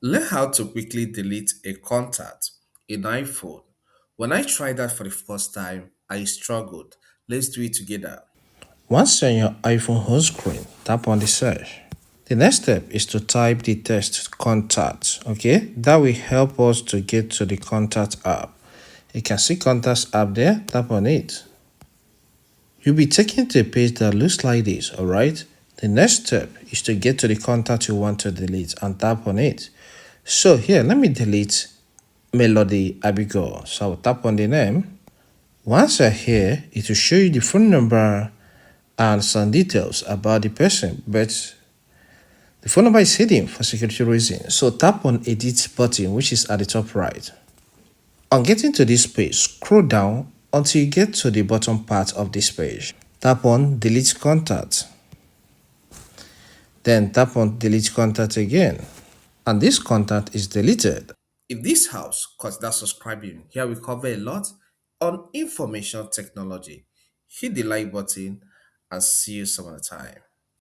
Learn how to quickly delete a contact in iPhone. When I tried that for the first time, I struggled. Let's do it together. Once you're on your iPhone home screen, tap on the search. The next step is to type the text contact, okay? That will help us to get to the contact app. You can see contacts app there, tap on it. You'll be taken to a page that looks like this, alright? The next step is to get to the contact you want to delete and tap on it. So here, let me delete Melody Abigail. So I'll tap on the name. Once you're here, it will show you the phone number and some details about the person, but the phone number is hidden for security reasons. So tap on edit button, which is at the top right. On getting to this page, scroll down until you get to the bottom part of this page. Tap on delete contact. Then tap on delete contact again. And this contact is deleted. In this house, consider subscribing. Here we cover a lot on information technology. Hit the like button and see you some other time.